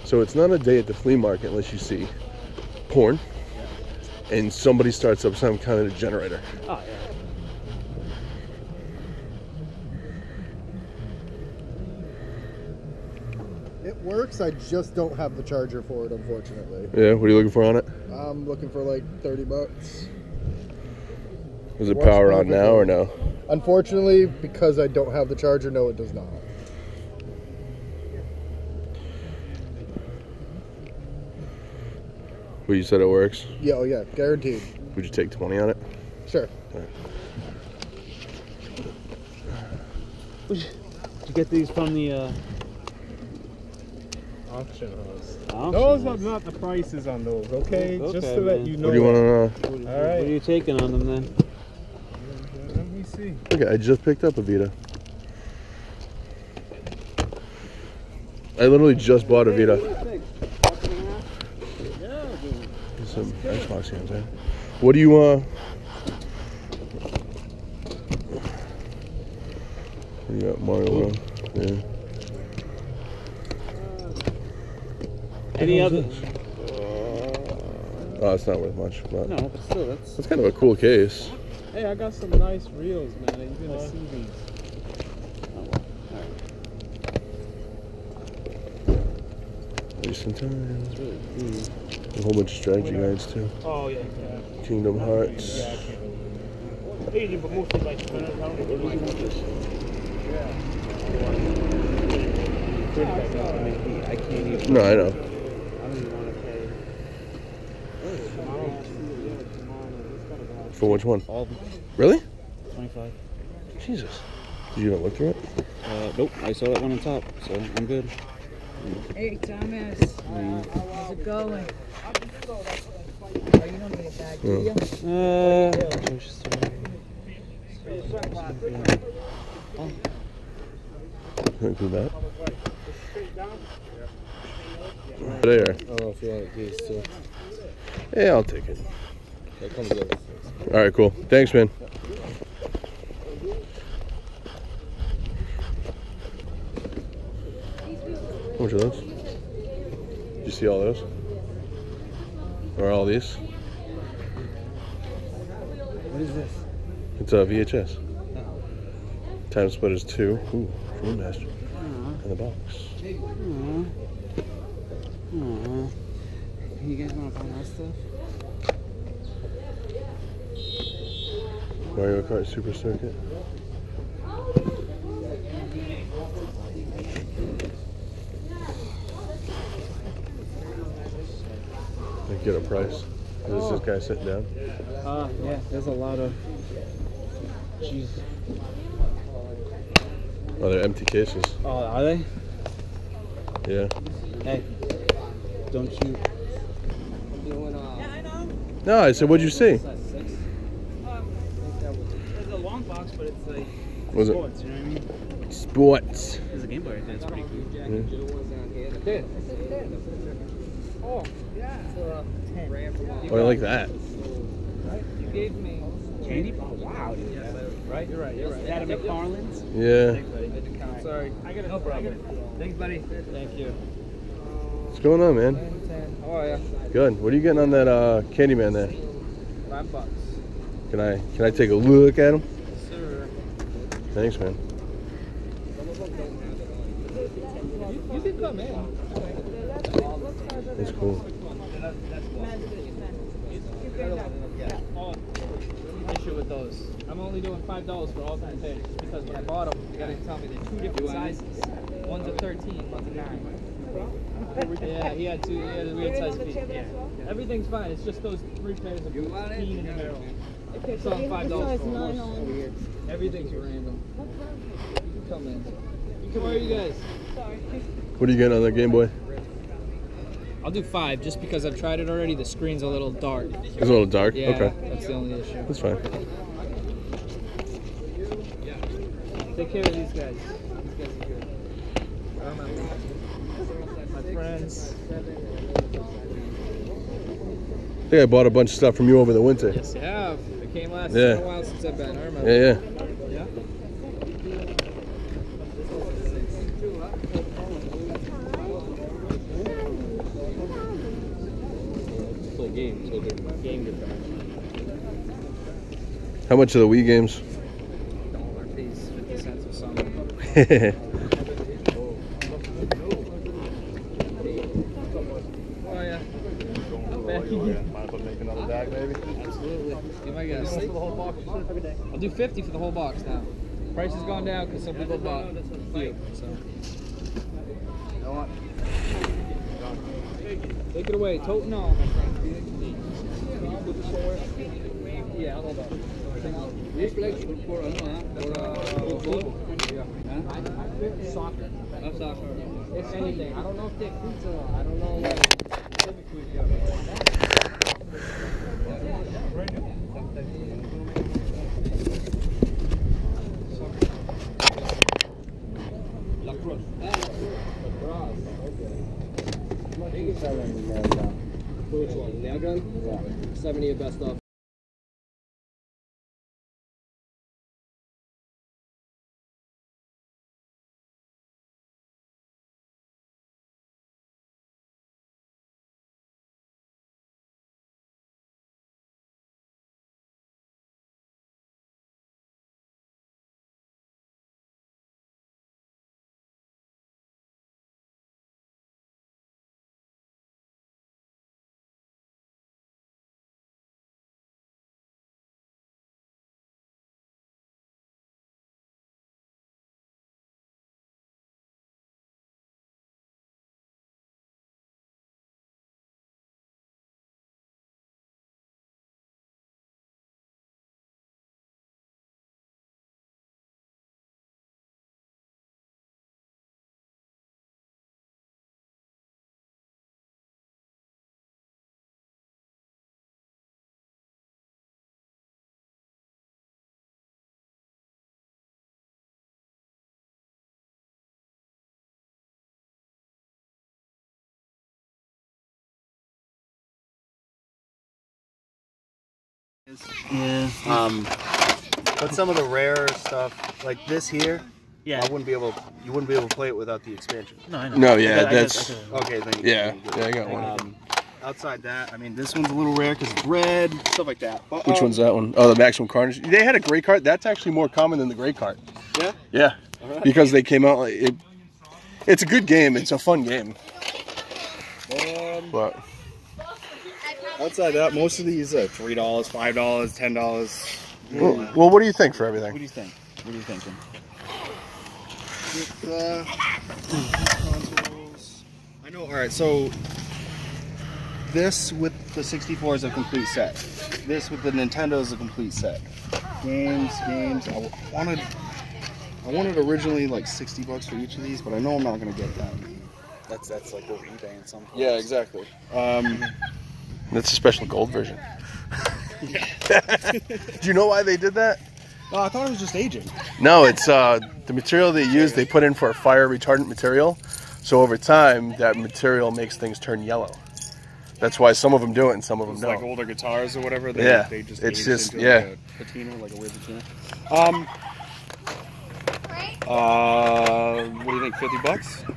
So it's not a day at the flea market unless you see porn and somebody starts up some kind of generator. Oh, yeah. It works, I just don't have the charger for it, unfortunately. Yeah, what are you looking for on it? I'm looking for like 30 bucks. Is it power on now or no? Unfortunately, because I don't have the charger, no, it does not. Well, you said it works? Yeah, oh yeah, guaranteed. Would you take 20 on it? Sure. All right. Did you get these from the auction house? Auction Those house. are not the prices on those, okay? Okay, just to let man. you know. What do you want to know? All right. What are you taking on them then? Let me see. Okay, I just picked up a Vita. I literally just bought a Vita. There's some Xbox games there. What do you What do you got? Mario World? Yeah. Any other? Oh, it's not worth much, but No, but still, that's kind of a cool case. Hey, I got some nice reels, man. You're gonna see these. Recent times. It's really cool. A whole bunch of strategy guides too. Oh yeah. Kingdom Hearts. Easy, but mostly like spinners. I don't even like this. I can't even. No, I know. I don't even want to pay. For which one? All of them. Really? 25. Jesus. Did you not look through it? Nope. I saw that one on top, so I'm good. Hey, Thomas. How's it going? Oh, you don't need a bag, do you? Can we do that? There. Oh, if you like these too. Yeah, I'll take it. That comes with it. All right, cool. Thanks, man. How much are those? Did you see all those? Or all these? What is this? It's a VHS. Time Splitters 2. Ooh, Dream Master. In the box. You guys want to find that stuff? Mario Kart Super Circuit. Get a price. Is this guy sitting down? Yeah, there's a lot of. Jeez. Oh, they're empty cases. Oh, are they? Yeah. Hey, don't you? No, I said, what'd you see? There's a long box, but it's like Was sports, you know what I mean? Sports. There's a Gameboy right there, it's pretty cool. Oh, yeah. Oh, I like that. You gave me. Candy bar? Wow, dude. Right? You're right. Is that a McFarland's? Yeah. Sorry. I got it. No problem. Thanks, buddy. Thank you. What's going on, man? How are you? Good. What are you getting on that Candyman there? $5. Can I take a look at him? Yes, sir. Thanks, man. You can come in. That's cool. Issue with those. I'm only doing $5 for all three pages because when I bought them, you gotta tell me they're two different sizes. One's a 13, one's a 9. Yeah, he had two. He had a weird size feet. Yeah. Everything's fine. It's just those three pairs of feet in the middle. It's on $5 for them. Everything's random. You can come in. How are you guys? What are you getting on that Game Boy? I'll do 5 just because I've tried it already. The screen's a little dark. It's a little dark? Yeah, Okay. that's the only issue. That's fine. Take care of these guys. These guys are good. My friends. I think I bought a bunch of stuff from you over the winter. Yes, you have. It came last. Yeah. It's been a while since I've been. I remember. Yeah. Yeah. game, so the game gets done. How much are the Wii games? $1 piece, 50 cents or something. Oh yeah. Back again. Might as well make another bag, maybe. Absolutely. You might get a sleep. I'll do 50 for the whole box now. Price has gone down because some people bought a few. So. You know what? Take it away. Tote and all, my friend. Can you put this somewhere? Yeah, hold on. This flex for soccer. Not soccer. It's anything. I don't know if they're pizza. I don't know what typically. Lacrosse. Lacrosse. Okay. Which one? Nail gun? Yeah. 70 of best stuff. Yeah. But some of the rarer stuff, like this here, Yeah. you wouldn't be able to play it without the expansion. No, I know. No, yeah, I that's Okay, then you yeah, can yeah. I got one. outside that, I mean, this one's a little rare because it's red, stuff like that. But, Which one's that one? Oh, the Maximum Carnage. They had a gray cart. That's actually more common than the gray cart. Yeah. Yeah, because they came out like it. It's a good game. It's a fun game. But Outside that, most of these are $3, $5, $10. well, what do you think for everything? What do you think? What are you thinking? Consoles. I know. All right, so this with the 64 is a complete set. This with the Nintendo is a complete set. Games. I wanted originally like $60 for each of these, but I know I'm not gonna get that. That's like over eBay and something. Yeah, exactly. That's a special gold version. Do you know why they did that? I thought it was just aging. No, it's the material they use. They put in for a fire retardant material, so over time that material makes things turn yellow. That's why some of them do it and some of them don't. Like older guitars or whatever. They just it's aged just into yeah. like a patina, like a weird patina. What do you think? $50?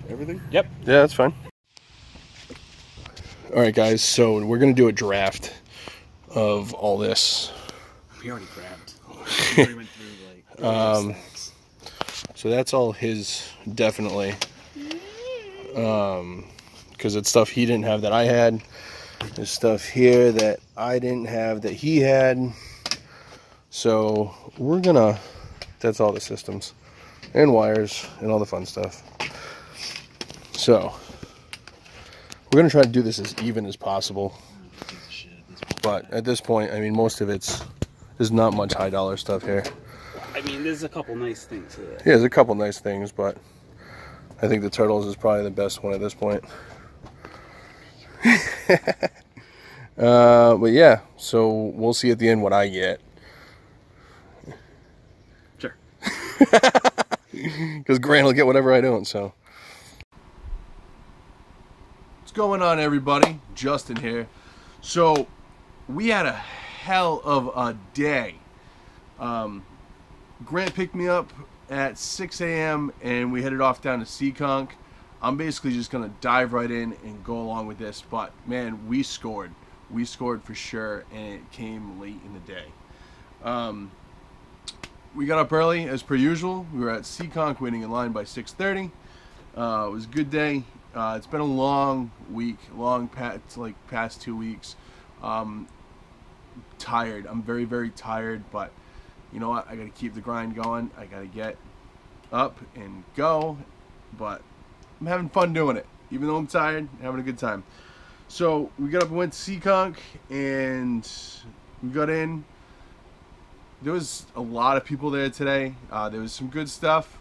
Everything? Yep. Yeah, that's fine. All right, guys. So we're gonna do a draft of all this. We already grabbed. We already went through like stacks. So that's all his, definitely. Because it's stuff he didn't have that I had. There's stuff here that I didn't have that he had. So we're gonna. That's all the systems and wires and all the fun stuff. So we're gonna try to do this as even as possible. But at this point, I mean, most of there's not much high dollar stuff here. I mean, there's a couple nice things here. Yeah, there's a couple nice things, but I think the Turtles is probably the best one at this point. But yeah, so we'll see at the end what I get. Sure. Because Grant will get whatever I don't, so. What's going on, everybody? Justin here. So, we had a hell of a day. Grant picked me up at 6 a.m. and we headed off down to Seekonk. I'm basically just going to dive right in and go along with this. But, man, we scored. We scored for sure, and it came late in the day. We got up early, as per usual. We were at Seekonk waiting in line by 6:30. It was a good day. It's been a long week, past 2 weeks. Tired. I'm very, very tired, but you know what? I got to keep the grind going. I got to get up and go, but I'm having fun doing it. Even though I'm tired, I'm having a good time. So we got up and went to Seekonk, and we got in. There was a lot of people there today. There was some good stuff.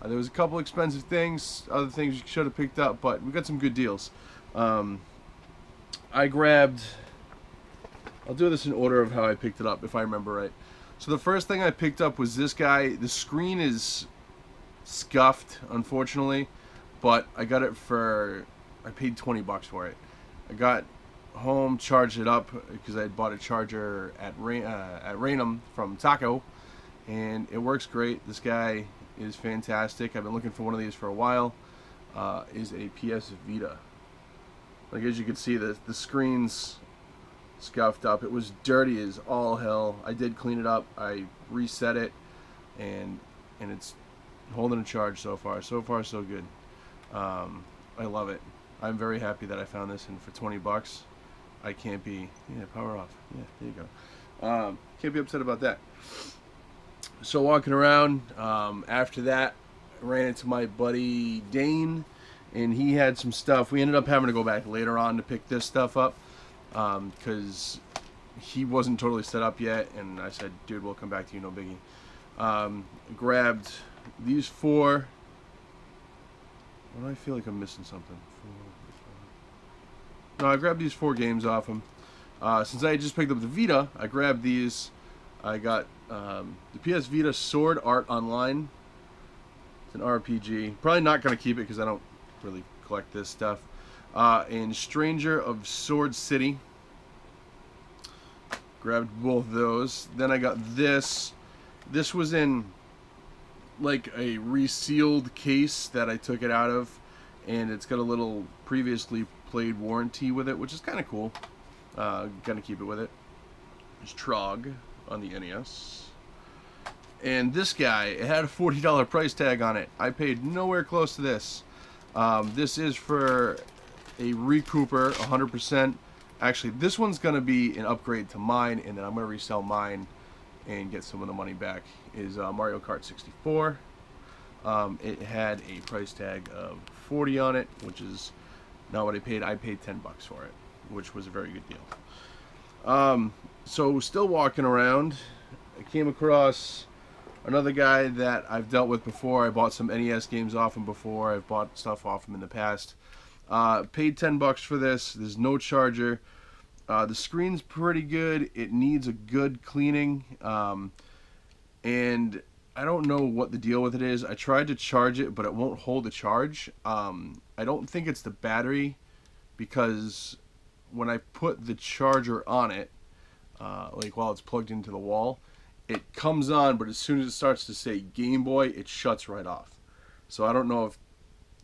There was a couple expensive things, other things you should have picked up, but we got some good deals. I grabbed, I'll do this in order of how I picked it up, if I remember right. So the first thing I picked up was this guy. The screen is scuffed, unfortunately, but I got it for, I paid 20 bucks for it. I got home, charged it up because I had bought a charger at Raynham from Taco, and it works great. This guy is fantastic. I've been looking for one of these for a while. Is a PS Vita. Like, as you can see, the screen's scuffed up. It was dirty as all hell. I did clean it up. I reset it, and it's holding a charge so far. So far, so good. I love it. I'm very happy that I found this, and for 20 bucks, I can't be, yeah, power off. Yeah, there you go. Can't be upset about that. So walking around, after that, I ran into my buddy Dane, and he had some stuff. We ended up having to go back later on to pick this stuff up, because he wasn't totally set up yet, and I said, dude, we'll come back to you, no biggie. Grabbed these 4. Why do I feel like I'm missing something? No, I grabbed these 4 games off him. Since I had just picked up the Vita, I grabbed these. I got the PS Vita Sword Art Online. It's an RPG. Probably not going to keep it because I don't really collect this stuff. And Stranger of Sword City. Grabbed both those. Then I got this. This was in like a resealed case that I took it out of, and it's got a little previously played warranty with it, which is kind of cool. Gonna keep it with it. There's Trog on the NES. And this guy, it had a $40 price tag on it. I paid nowhere close to this. This is for a recouper, 100%. Actually, this one's gonna be an upgrade to mine, and then I'm gonna resell mine and get some of the money back. Is Mario Kart 64. It had a price tag of 40 on it, which is not what I paid. I paid 10 bucks for it, which was a very good deal. So still walking around, I came across another guy that I've dealt with before. I bought some NES games off him before. I've bought stuff off him in the past. Paid 10 bucks for this. There's no charger. The screen's pretty good. It needs a good cleaning. And I don't know what the deal with it is. I tried to charge it, but it won't hold a charge. I don't think it's the battery, because when I put the charger on it, like while it's plugged into the wall, it comes on, but as soon as it starts to say Gameboy, it shuts right off. So I don't know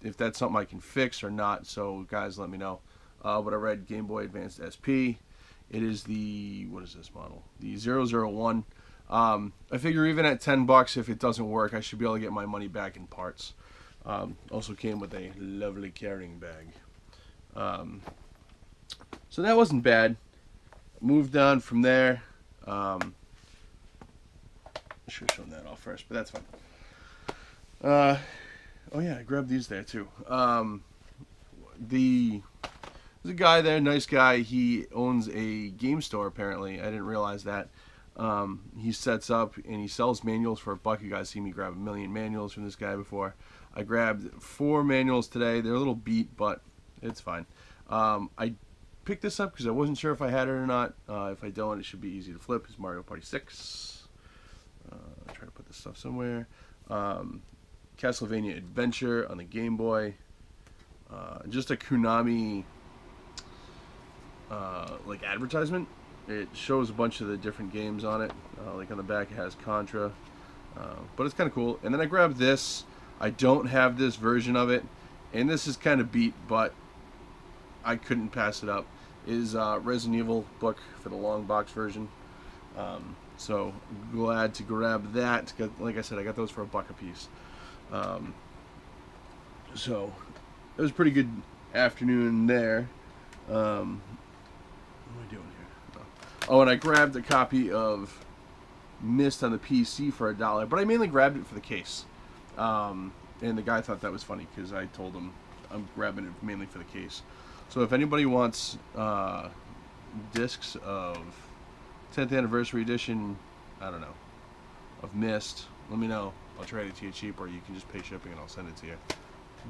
if that's something I can fix or not. So guys, let me know. But I read Gameboy Advanced SP. It is the, what is this model? The 001. I figure even at 10 bucks, if it doesn't work, I should be able to get my money back in parts. Also came with a lovely carrying bag. So that wasn't bad. Moved on from there. I should have shown that off first, but that's fine. Oh yeah, I grabbed these there too. There's a guy there, nice guy. He owns a game store apparently. I didn't realize that. He sets up and he sells manuals for $1. You guys see me grab a million manuals from this guy before. I grabbed 4 manuals today. They're a little beat, but it's fine. I picked this up because I wasn't sure if I had it or not. If I don't, it should be easy to flip. It's Mario Party 6. I'll try to put this stuff somewhere. Castlevania Adventure on the Game Boy. Just a Konami like advertisement. It shows a bunch of the different games on it. Like on the back it has Contra. But it's kind of cool. And then I grabbed this. I don't have this version of it. and this is kind of beat, but I couldn't pass it up, is Resident Evil book for the long box version. So glad to grab that. Like I said, I got those for $1 a piece. So it was a pretty good afternoon there. What am I doing here? Oh, and I grabbed a copy of Myst on the PC for $1, but I mainly grabbed it for the case. And the guy thought that was funny because I told him I'm grabbing it mainly for the case. So if anybody wants discs of 10th anniversary edition, I don't know, of Myst, let me know. I'll trade it to you cheap, or you can just pay shipping and I'll send it to you.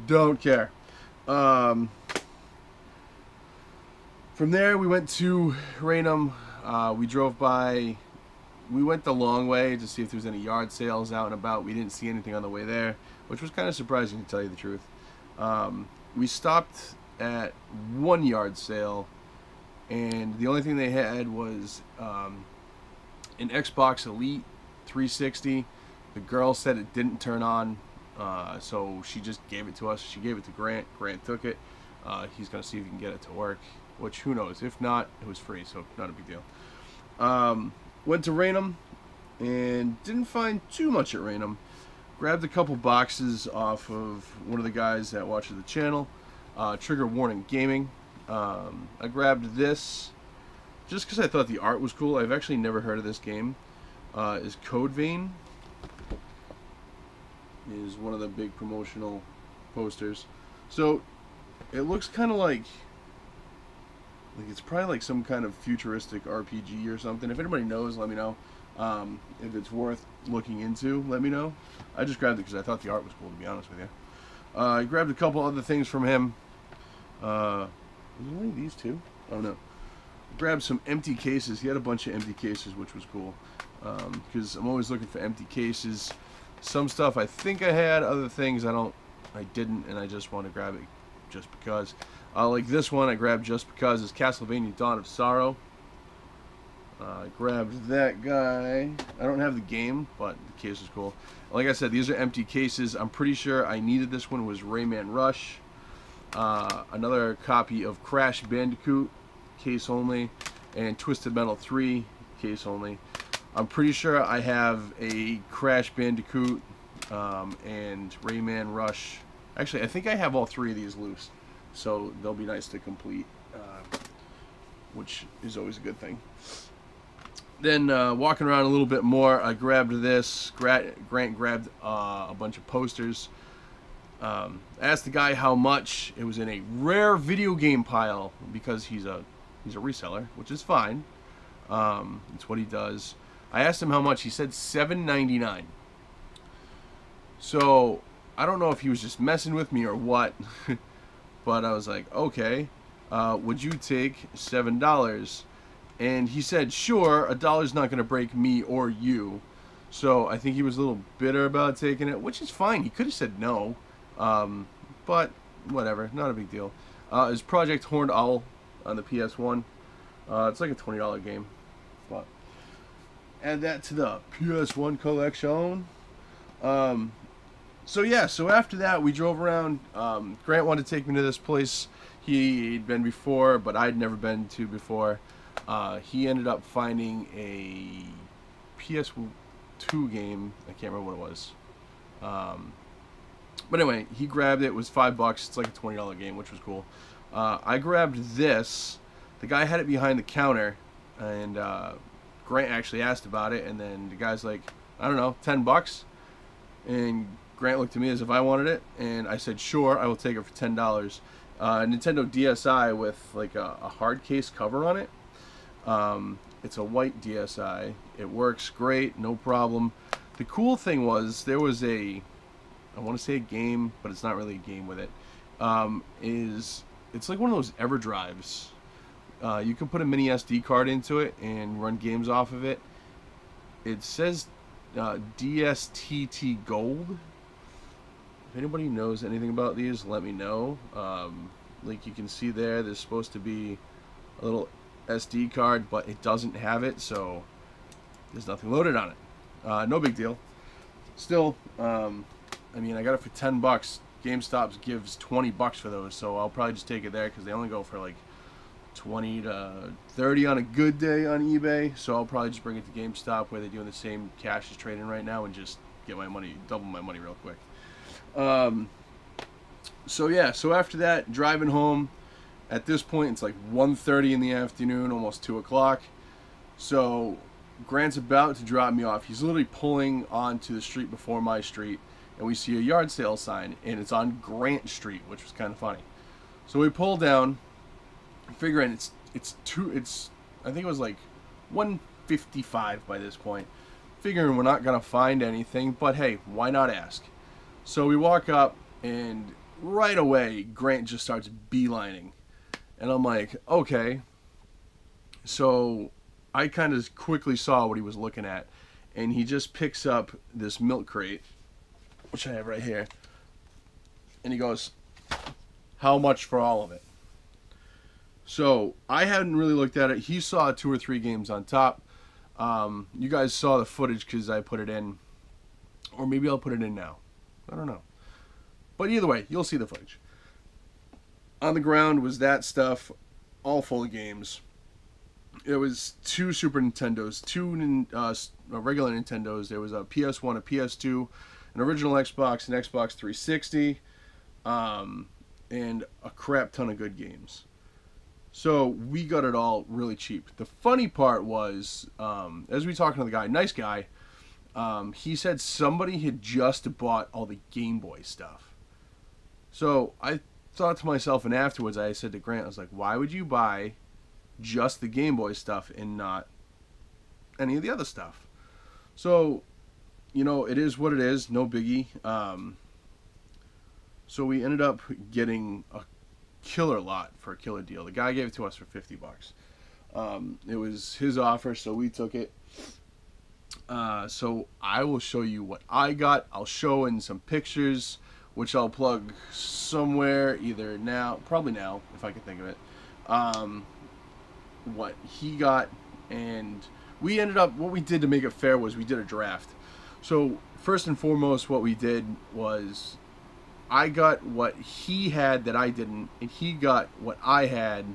Don't care. From there we went to Raynham. We drove by. We went the long way to see if there was any yard sales out and about. We didn't see anything on the way there, which was kind of surprising to tell you the truth. We stopped at one yard sale, and the only thing they had was an Xbox Elite 360. The girl said it didn't turn on, so she just gave it to us. She gave it to Grant. Grant took it. He's going to see if he can get it to work, which who knows. If not, it was free, so not a big deal. Went to Raynham and didn't find too much at Raynham. Grabbed a couple boxes off of one of the guys that watches the channel, Trigger Warning Gaming. I grabbed this just because I thought the art was cool. I've actually never heard of this game. Is Code Vein. Is one of the big promotional posters. So it looks kind of like it's probably like some kind of futuristic RPG or something. If anybody knows, let me know. If it's worth looking into, let me know. I just grabbed it because I thought the art was cool, to be honest with you. I grabbed a couple other things from him. Was it only these two? Oh no. Grabbed some empty cases. He had a bunch of empty cases, which was cool. Because I'm always looking for empty cases. Some stuff I think I had, other things I didn't, and I just want to grab it just because. Like this one I grabbed just because. It's Castlevania Dawn of Sorrow. I grabbed that guy. I don't have the game, but the case is cool. Like I said, these are empty cases. I'm pretty sure I needed this one. Was Rayman Rush. Another copy of Crash Bandicoot, case only, and Twisted Metal 3, case only. I'm pretty sure I have a Crash Bandicoot and Rayman Rush. Actually, I think I have all three of these loose, so they'll be nice to complete, which is always a good thing. Then walking around a little bit more, I grabbed this. Grant grabbed a bunch of posters. Asked the guy how much. It was in a rare video game pile because he's a reseller, which is fine. It's what he does. I asked him how much. He said $7.99. So I don't know if he was just messing with me or what, but I was like, okay, would you take $7? And he said, sure, $1's not going to break me or you. So I think he was a little bitter about taking it, which is fine. He could have said no, but whatever, not a big deal. Is Project Horned Owl on the PS1. It's like a $20 game, but add that to the PS1 collection. So yeah, so after that we drove around. Grant wanted to take me to this place he'd been before, but I'd never been to before. He ended up finding a PS2 game. I can't remember what it was. But anyway, he grabbed it. It was $5. It's like a $20 game, which was cool. I grabbed this. The guy had it behind the counter, and Grant actually asked about it, and then the guy's like, I don't know, $10? And Grant looked at me as if I wanted it, and I said, sure, I will take it for $10. Nintendo DSi with like a hard case cover on it. It's a white DSi. It works great, no problem. The cool thing was there was I want to say a game, but it's not really a game with it. It's like one of those EverDrives. You can put a mini SD card into it and run games off of it. It says DSTT Gold. If anybody knows anything about these, let me know. Like you can see there's supposed to be a little SD card, but it doesn't have it, so there's nothing loaded on it. No big deal. Still, I mean, I got it for $10. GameStop gives $20 for those, so I'll probably just take it there because they only go for like 20 to 30 on a good day on eBay. So I'll probably just bring it to GameStop where they're doing the same cash as trading right now and just get my money, double my money real quick. So yeah, so after that, driving home, at this point it's like 1:30 in the afternoon, almost 2 o'clock. So Grant's about to drop me off. He's literally pulling onto the street before my street, and we see a yard sale sign, and it's on Grant Street, which was kind of funny. So we pull down, figuring it's I think it was like 1:55 by this point, figuring we're not gonna find anything, but hey, why not ask? So we walk up, and right away Grant just starts beelining, and I'm like, okay. So I kind of quickly saw what he was looking at, and he just picks up this milk crate, which I have right here, and he goes, how much for all of it? So I hadn't really looked at it. He saw 2 or 3 games on top. You guys saw the footage because I put it in, or maybe I'll put it in now. I don't know. But either way, you'll see the footage. On the ground was that stuff, all full of games. It was 2 Super Nintendos, 2 regular Nintendos. There was a PS1, a PS2, an original Xbox, an Xbox 360, and a crap ton of good games. So we got it all really cheap. The funny part was, as we talking to the guy, nice guy, he said somebody had just bought all the Gameboy stuff. So I thought to myself, and afterwards I said to Grant, I was like, why would you buy just the Gameboy stuff and not any of the other stuff? So, you know, it is what it is, no biggie. So we ended up getting a killer lot for a killer deal. The guy gave it to us for $50. It was his offer, so we took it. So I will show you what I got. I'll show in some pictures, which I'll plug somewhere, either now, probably now, if I can think of it. What he got, and we ended up, what we did to make it fair was we did a draft. So first and foremost, what we did was I got what he had that I didn't, and he got what I had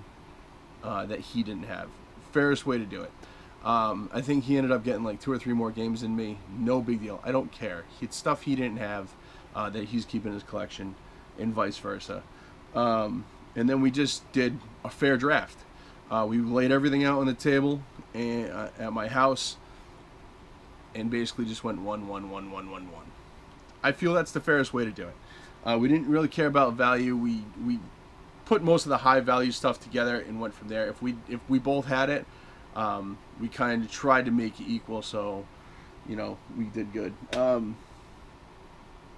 that he didn't have. Fairest way to do it. I think he ended up getting like 2 or 3 more games than me. No big deal. I don't care. It's stuff he didn't have that he's keeping in his collection, and vice versa. And then we just did a fair draft. We laid everything out on the table and, at my house, and basically just went 1, 1, 1, 1, 1, 1. I feel that's the fairest way to do it. We didn't really care about value. We put most of the high value stuff together and went from there. If we both had it, we kind of tried to make it equal. So, you know, we did good.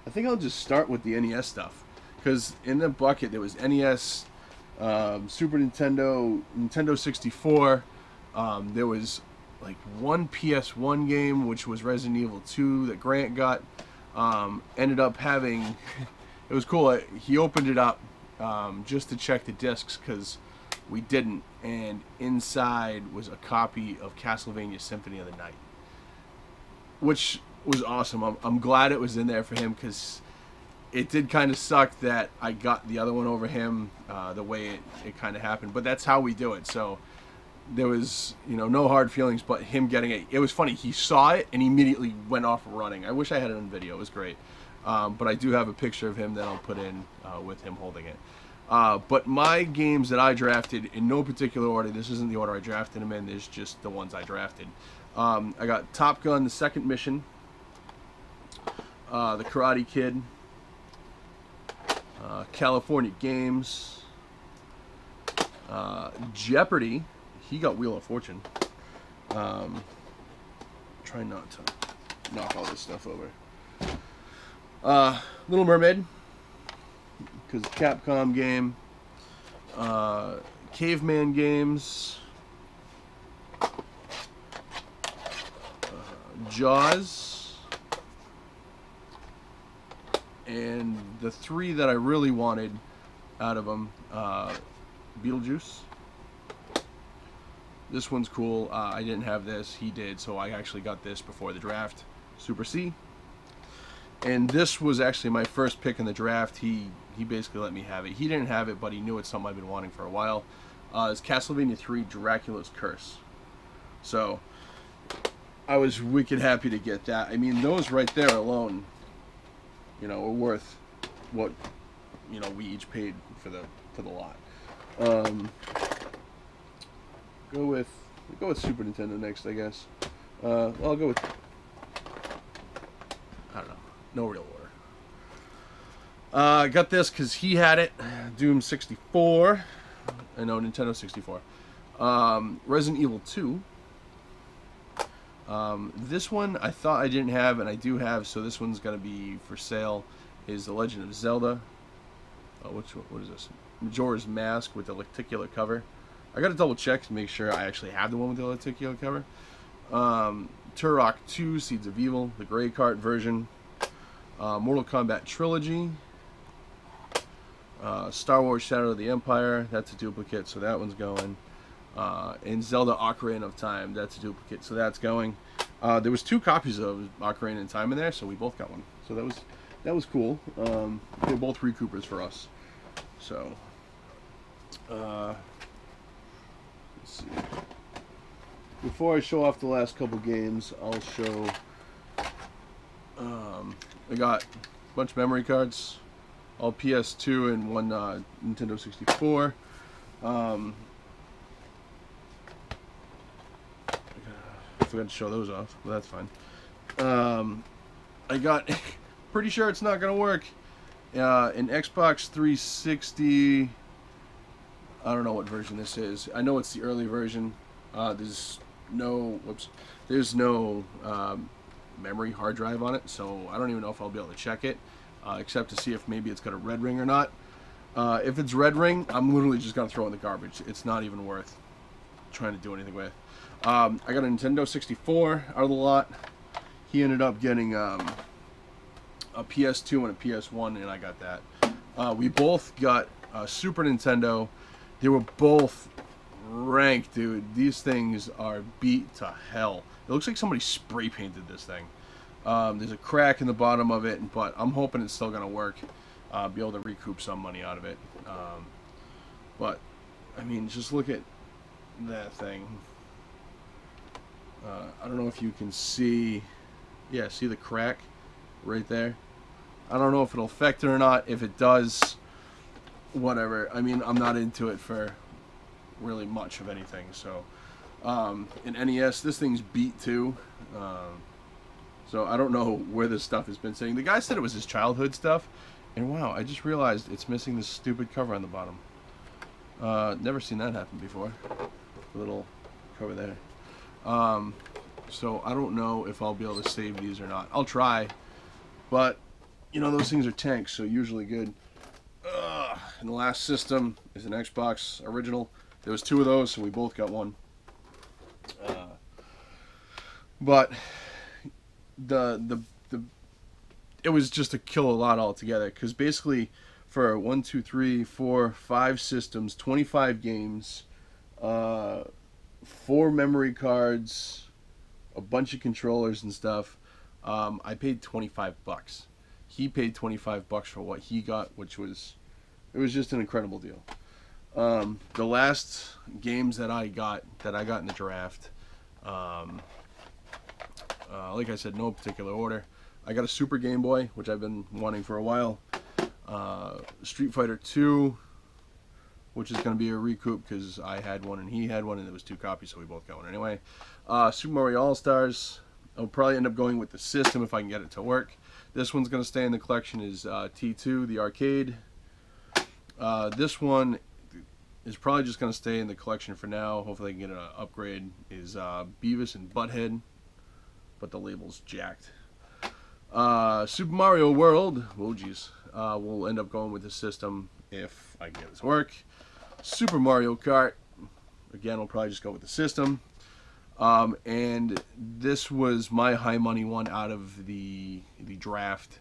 I think I'll just start with the NES stuff, because in the bucket there was NES, Super Nintendo, Nintendo 64. There was like 1 PS1 game, which was Resident Evil 2 that Grant got. Ended up having, it was cool. He opened it up just to check the discs, because we didn't, and inside was a copy of Castlevania Symphony of the Night, which was awesome. I'm glad it was in there for him, because it did kind of suck that I got the other one over him, the way it kind of happened, but that's how we do it. So there was, you know, no hard feelings, but him getting it. It was funny. He saw it and he immediately went off running. I wish I had it on video. It was great. But I do have a picture of him that I'll put in with him holding it. But my games that I drafted in no particular order. This isn't the order I drafted them in. There's just the ones I drafted. I got Top Gun, the second mission, the Karate Kid, California Games, Jeopardy. He got Wheel of Fortune. Try not to knock all this stuff over. Little Mermaid, because Capcom game. Caveman Games. Jaws. And the 3 that I really wanted out of them, Beetlejuice. This one's cool. I didn't have this. He did, so I actually got this before the draft. Super C. And this was actually my first pick in the draft. He basically let me have it. He didn't have it, but he knew it's something I've been wanting for a while. It's Castlevania 3 Dracula's Curse. So I was wicked happy to get that. I mean, those right there alone, you know, are worth what, you know, we each paid for the lot. Go with Super Nintendo next, I guess. I'll go with, I don't know, no real order. I got this because he had it. Doom 64. I know, Nintendo 64. Resident Evil 2. This one I thought I didn't have, and I do have, so this one's going to be for sale, is The Legend of Zelda. What is this? Majora's Mask with the lenticular cover. I got to double check to make sure I actually have the one with the lenticular cover. Turok 2, Seeds of Evil, the Gray Kart version. Mortal Kombat Trilogy. Star Wars Shadow of the Empire, that's a duplicate, so that one's going. And Zelda Ocarina of Time, that's a duplicate, so that's going. There was 2 copies of Ocarina of Time in there, so we both got one. So that was cool. They're both recoupers for us. So, let's see. Before I show off the last couple games, I'll show. I got a bunch of memory cards, all PS2 and one Nintendo 64. I forgot to show those off, but that's fine. I got, pretty sure it's not gonna work. An Xbox 360. I don't know what version this is. I know it's the early version. There's no memory hard drive on it, so I don't even know if I'll be able to check it, except to see if maybe it's got a red ring or not. If it's red ring, I'm literally just gonna throw it in the garbage. It's not even worth trying to do anything with. I got a Nintendo 64 out of the lot. He ended up getting a PS2 and a PS1, and I got that. We both got a Super Nintendo. They were both ranked, dude. These things are beat to hell. It looks like somebody spray painted this thing. There's a crack in the bottom of it, but I'm hoping it's still gonna work. Be able to recoup some money out of it. But I mean, just look at that thing. I don't know if you can see. Yeah, see the crack right there? I don't know if it'll affect it or not. If it does, whatever. I mean, I'm not into it for really much of anything. So, in NES, this thing's beat too. So I don't know where this stuff has been sitting. The guy said it was his childhood stuff, and wow, I just realized it's missing this stupid cover on the bottom. Never seen that happen before. The little cover there. So I don't know if I'll be able to save these or not. I'll try, but you know, those things are tanks, so usually good. And the last system is an Xbox original. There was 2 of those, so we both got one. But it was just a kill a lot altogether, because basically for 1, 2, 3, 4, 5 systems, 25 games, 4 memory cards, a bunch of controllers and stuff, I paid $25. He paid $25 for what he got, which was, it was just an incredible deal. The last games that I got in the draft, like I said, no particular order. I got a Super Game Boy, which I've been wanting for a while. Street Fighter 2, which is going to be a recoup because I had one and he had one, and there was 2 copies, so we both got one anyway. Super Mario All-Stars. I'll probably end up going with the system if I can get it to work. This one's going to stay in the collection is T2, the arcade. This one is probably just going to stay in the collection for now. Hopefully I can get an upgrade. Is Beavis and Butthead, but the label's jacked. Super Mario World, oh geez, we'll end up going with the system if I can get it to work. Super Mario Kart, again, we'll probably just go with the system. And this was my high money one out of the draft,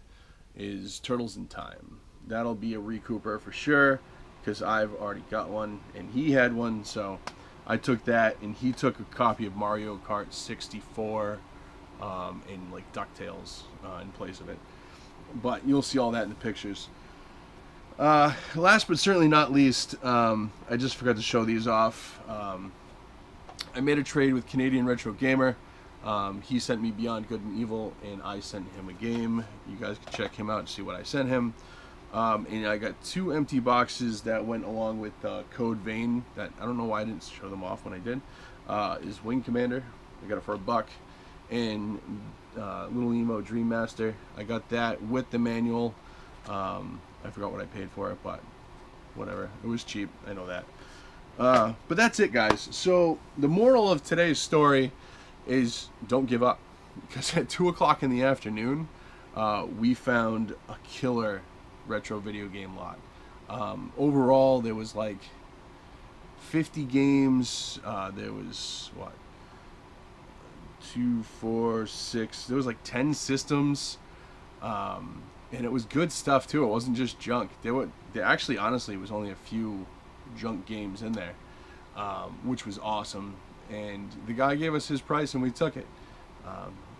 is Turtles in Time. That'll be a recouper for sure, because I've already got one and he had one, so I took that, and he took a copy of Mario Kart 64 in like DuckTales in place of it. but you'll see all that in the pictures. Last but certainly not least, I just forgot to show these off. I made a trade with Canadian Retro Gamer. He sent me Beyond Good and Evil, and I sent him a game. You guys can check him out to see what I sent him. And I got 2 empty boxes that went along with Code Vein that I don't know why I didn't show them off when I did. Is Wing Commander. I got it for $1. And Little Emo Dream Master. I got that with the manual. I forgot what I paid for it, but whatever. It was cheap. I know that. But that's it, guys. So the moral of today's story is don't give up. Because at 2 o'clock in the afternoon, we found a killer retro video game lot. Overall, there was like 50 games. There was, what? 2, 4, 6. There was like 10 systems. And it was good stuff too. It wasn't just junk. There actually, honestly, was only a few junk games in there, which was awesome. And the guy gave us his price, and we took it.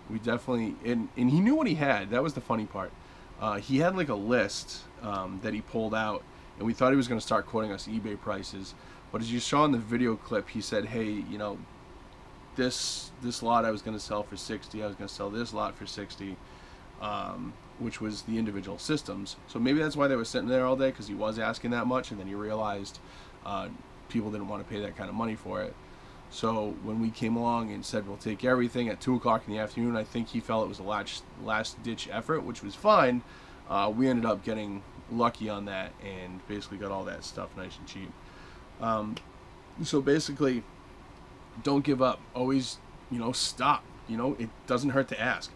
We definitely, and he knew what he had. That was the funny part. He had like a list that he pulled out, and we thought he was going to start quoting us eBay prices. But as you saw in the video clip, he said, "Hey, you know, this lot I was going to sell for 60. I was going to sell this lot for 60." Which was the individual systems. So maybe that's why they were sitting there all day, because he was asking that much, and then he realized people didn't want to pay that kind of money for it. So when we came along and said we'll take everything at 2 o'clock in the afternoon, I think he felt it was a last-ditch effort, which was fine. We ended up getting lucky on that and basically got all that stuff nice and cheap. So basically, don't give up. Always, you know, stop. You know, it doesn't hurt to ask.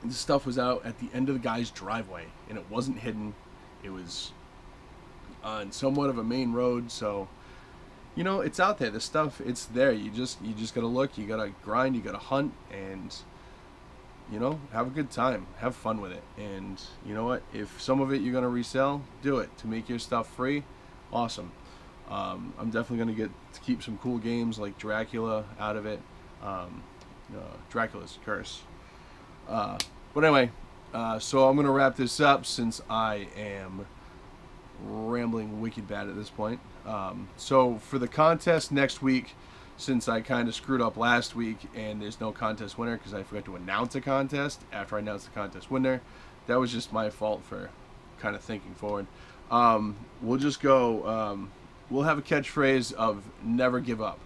This stuff was out at the end of the guy's driveway, and it wasn't hidden. It was on somewhat of a main road, so you know it's out there. The stuff, it's there. You just gotta look. You gotta grind. You gotta hunt, and you know, have a good time. Have fun with it. And you know what? If some of it you're gonna resell, do it to make your stuff free. Awesome. I'm definitely gonna get to keep some cool games like Dracula out of it. Dracula's Curse. But anyway, so I'm going to wrap this up since I am rambling wicked bad at this point. So for the contest next week, since I kind of screwed up last week and there's no contest winner because I forgot to announce a contest after I announced the contest winner, that was just my fault for kind of thinking forward. We'll just go, we'll have a catchphrase of never give up.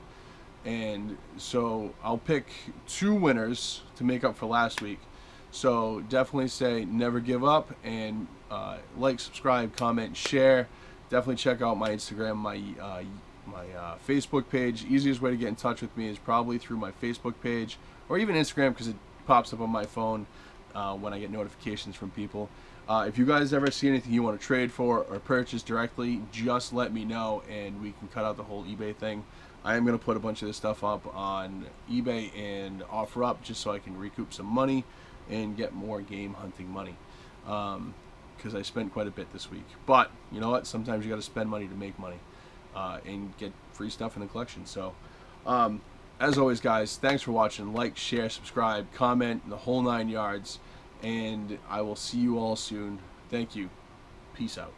And so I'll pick 2 winners to make up for last week. So definitely say never give up, and like, subscribe, comment, share. Definitely check out my Instagram, my Facebook page. Easiest way to get in touch with me is probably through my Facebook page, or even Instagram, because it pops up on my phone when I get notifications from people. If you guys ever see anything you want to trade for or purchase directly, just let me know, and we can cut out the whole eBay thing. I am going to put a bunch of this stuff up on eBay and OfferUp just so I can recoup some money and get more game hunting money, because I spent quite a bit this week. But you know what, sometimes you got to spend money to make money and get free stuff in the collection. So as always, guys, thanks for watching. Like, share, subscribe, comment, the whole 9 yards, and I will see you all soon. Thank you. Peace out.